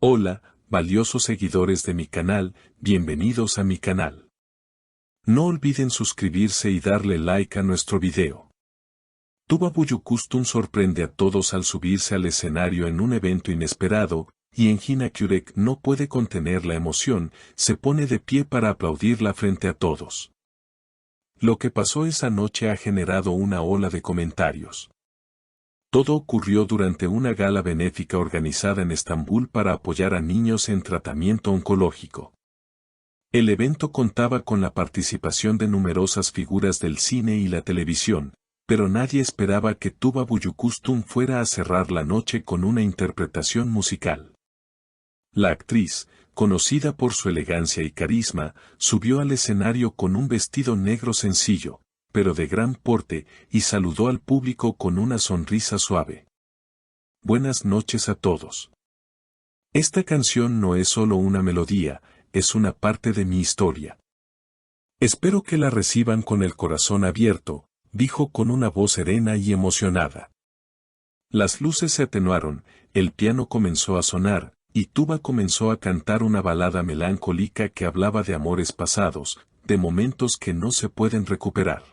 Hola, valiosos seguidores de mi canal, bienvenidos a mi canal. No olviden suscribirse y darle like a nuestro video. Tuba Büyüküstün sorprende a todos al subirse al escenario en un evento inesperado, y Engin Akyürek no puede contener la emoción, se pone de pie para aplaudirla frente a todos. Lo que pasó esa noche ha generado una ola de comentarios. Todo ocurrió durante una gala benéfica organizada en Estambul para apoyar a niños en tratamiento oncológico. El evento contaba con la participación de numerosas figuras del cine y la televisión, pero nadie esperaba que Tuba Büyüküstün fuera a cerrar la noche con una interpretación musical. La actriz, conocida por su elegancia y carisma, subió al escenario con un vestido negro sencillo, pero de gran porte, y saludó al público con una sonrisa suave. Buenas noches a todos. Esta canción no es solo una melodía, es una parte de mi historia. Espero que la reciban con el corazón abierto, dijo con una voz serena y emocionada. Las luces se atenuaron, el piano comenzó a sonar, y Tuba comenzó a cantar una balada melancólica que hablaba de amores pasados, de momentos que no se pueden recuperar.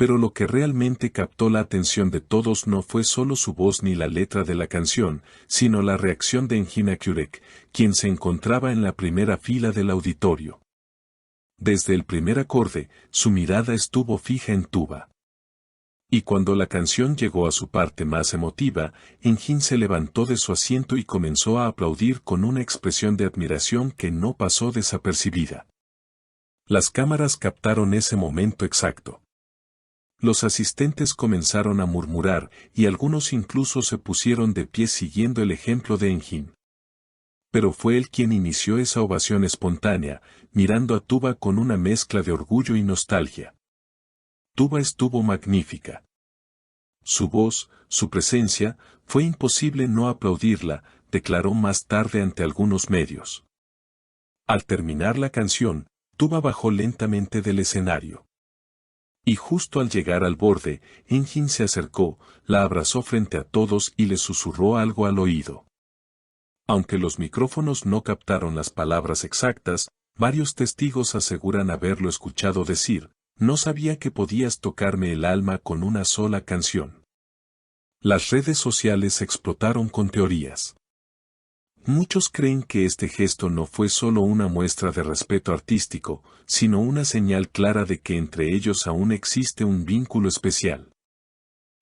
Pero lo que realmente captó la atención de todos no fue solo su voz ni la letra de la canción, sino la reacción de Engin Akyürek, quien se encontraba en la primera fila del auditorio. Desde el primer acorde, su mirada estuvo fija en Tuba. Y cuando la canción llegó a su parte más emotiva, Engin se levantó de su asiento y comenzó a aplaudir con una expresión de admiración que no pasó desapercibida. Las cámaras captaron ese momento exacto. Los asistentes comenzaron a murmurar, y algunos incluso se pusieron de pie siguiendo el ejemplo de Engin. Pero fue él quien inició esa ovación espontánea, mirando a Tuba con una mezcla de orgullo y nostalgia. Tuba estuvo magnífica. Su voz, su presencia, fue imposible no aplaudirla, declaró más tarde ante algunos medios. Al terminar la canción, Tuba bajó lentamente del escenario. Y justo al llegar al borde, Engin se acercó, la abrazó frente a todos y le susurró algo al oído. Aunque los micrófonos no captaron las palabras exactas, varios testigos aseguran haberlo escuchado decir, no sabía que podías tocarme el alma con una sola canción. Las redes sociales explotaron con teorías. Muchos creen que este gesto no fue solo una muestra de respeto artístico, sino una señal clara de que entre ellos aún existe un vínculo especial.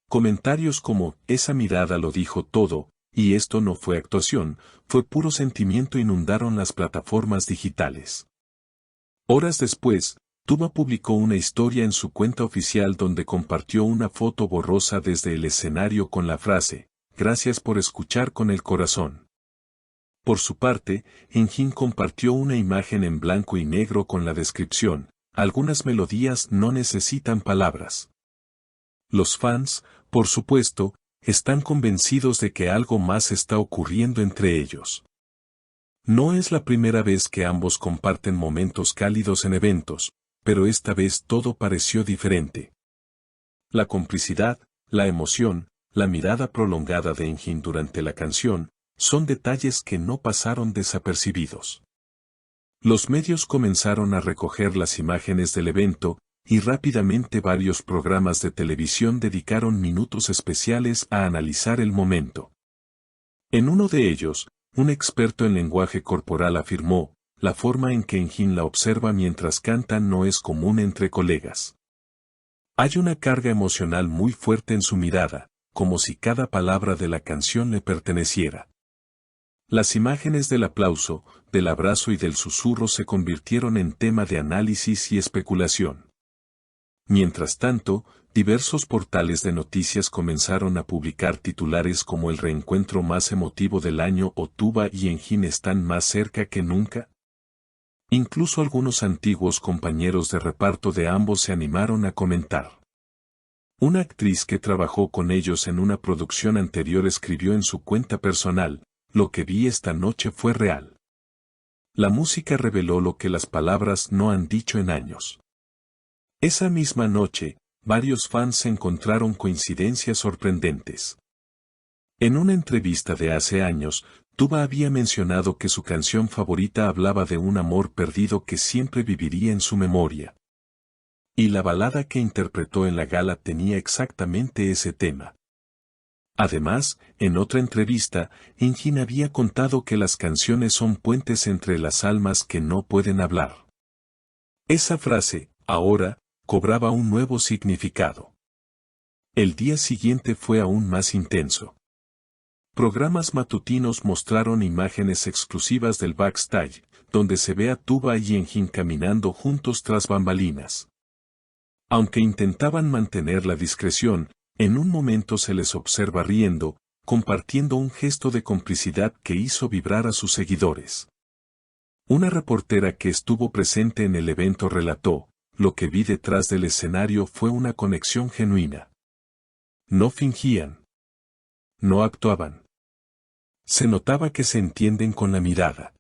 Comentarios como, esa mirada lo dijo todo, y esto no fue actuación, fue puro sentimiento inundaron las plataformas digitales. Horas después, Tuba publicó una historia en su cuenta oficial donde compartió una foto borrosa desde el escenario con la frase, gracias por escuchar con el corazón. Por su parte, Engin compartió una imagen en blanco y negro con la descripción, algunas melodías no necesitan palabras. Los fans, por supuesto, están convencidos de que algo más está ocurriendo entre ellos. No es la primera vez que ambos comparten momentos cálidos en eventos, pero esta vez todo pareció diferente. La complicidad, la emoción, la mirada prolongada de Engin durante la canción, son detalles que no pasaron desapercibidos. Los medios comenzaron a recoger las imágenes del evento, y rápidamente varios programas de televisión dedicaron minutos especiales a analizar el momento. En uno de ellos, un experto en lenguaje corporal afirmó, la forma en que Engin la observa mientras canta no es común entre colegas. Hay una carga emocional muy fuerte en su mirada, como si cada palabra de la canción le perteneciera. Las imágenes del aplauso, del abrazo y del susurro se convirtieron en tema de análisis y especulación. Mientras tanto, diversos portales de noticias comenzaron a publicar titulares como el reencuentro más emotivo del año o Tuba y Engin están más cerca que nunca. Incluso algunos antiguos compañeros de reparto de ambos se animaron a comentar. Una actriz que trabajó con ellos en una producción anterior escribió en su cuenta personal, lo que vi esta noche fue real. La música reveló lo que las palabras no han dicho en años. Esa misma noche, varios fans encontraron coincidencias sorprendentes. En una entrevista de hace años, Tuba había mencionado que su canción favorita hablaba de un amor perdido que siempre viviría en su memoria. Y la balada que interpretó en la gala tenía exactamente ese tema. Además, en otra entrevista, Engin había contado que las canciones son puentes entre las almas que no pueden hablar. Esa frase, ahora, cobraba un nuevo significado. El día siguiente fue aún más intenso. Programas matutinos mostraron imágenes exclusivas del backstage, donde se ve a Tuba y Engin caminando juntos tras bambalinas. Aunque intentaban mantener la discreción, en un momento se les observa riendo, compartiendo un gesto de complicidad que hizo vibrar a sus seguidores. Una reportera que estuvo presente en el evento relató: lo que vi detrás del escenario fue una conexión genuina. No fingían. No actuaban. Se notaba que se entienden con la mirada.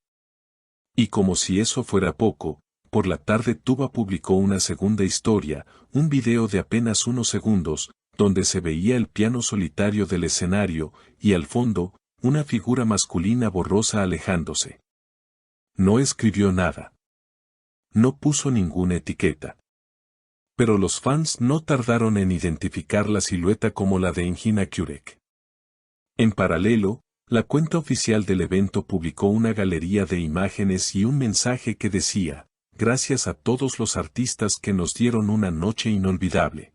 Y como si eso fuera poco, por la tarde Tuba publicó una segunda historia, un video de apenas unos segundos, donde se veía el piano solitario del escenario, y al fondo, una figura masculina borrosa alejándose. No escribió nada. No puso ninguna etiqueta. Pero los fans no tardaron en identificar la silueta como la de Engin Akyurek. En paralelo, la cuenta oficial del evento publicó una galería de imágenes y un mensaje que decía: gracias a todos los artistas que nos dieron una noche inolvidable.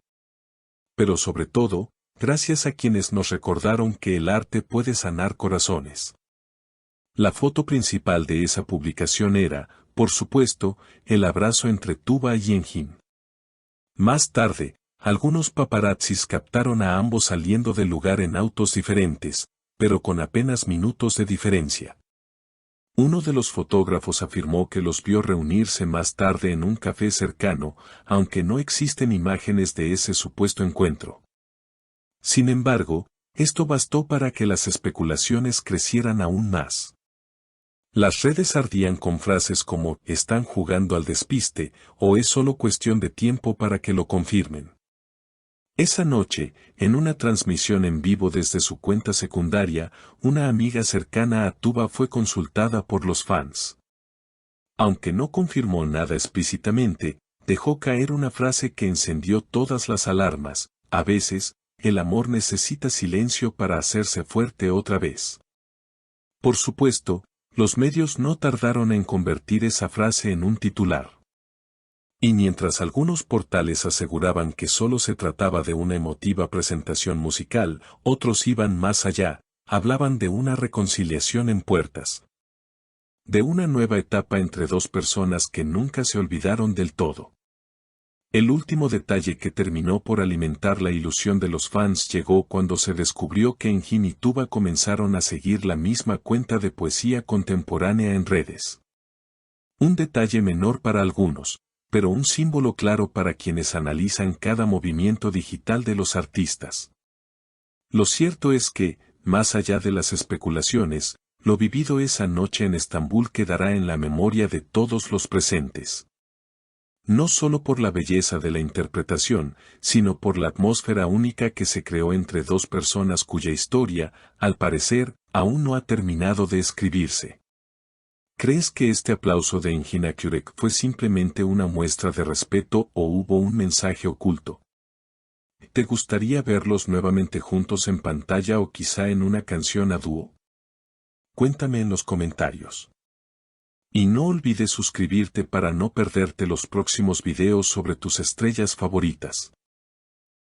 Pero sobre todo, gracias a quienes nos recordaron que el arte puede sanar corazones. La foto principal de esa publicación era, por supuesto, el abrazo entre Tuba y Engin. Más tarde, algunos paparazzis captaron a ambos saliendo del lugar en autos diferentes, pero con apenas minutos de diferencia. Uno de los fotógrafos afirmó que los vio reunirse más tarde en un café cercano, aunque no existen imágenes de ese supuesto encuentro. Sin embargo, esto bastó para que las especulaciones crecieran aún más. Las redes ardían con frases como «están jugando al despiste» o «es solo cuestión de tiempo para que lo confirmen». Esa noche, en una transmisión en vivo desde su cuenta secundaria, una amiga cercana a Tuba fue consultada por los fans. Aunque no confirmó nada explícitamente, dejó caer una frase que encendió todas las alarmas: a veces, el amor necesita silencio para hacerse fuerte otra vez. Por supuesto, los medios no tardaron en convertir esa frase en un titular. Y mientras algunos portales aseguraban que solo se trataba de una emotiva presentación musical, otros iban más allá, hablaban de una reconciliación en puertas. De una nueva etapa entre dos personas que nunca se olvidaron del todo. El último detalle que terminó por alimentar la ilusión de los fans llegó cuando se descubrió que Engin y Tuba comenzaron a seguir la misma cuenta de poesía contemporánea en redes. Un detalle menor para algunos, pero un símbolo claro para quienes analizan cada movimiento digital de los artistas. Lo cierto es que, más allá de las especulaciones, lo vivido esa noche en Estambul quedará en la memoria de todos los presentes. No solo por la belleza de la interpretación, sino por la atmósfera única que se creó entre dos personas cuya historia, al parecer, aún no ha terminado de escribirse. ¿Crees que este aplauso de Engin Akyurek fue simplemente una muestra de respeto o hubo un mensaje oculto? ¿Te gustaría verlos nuevamente juntos en pantalla o quizá en una canción a dúo? Cuéntame en los comentarios. Y no olvides suscribirte para no perderte los próximos videos sobre tus estrellas favoritas.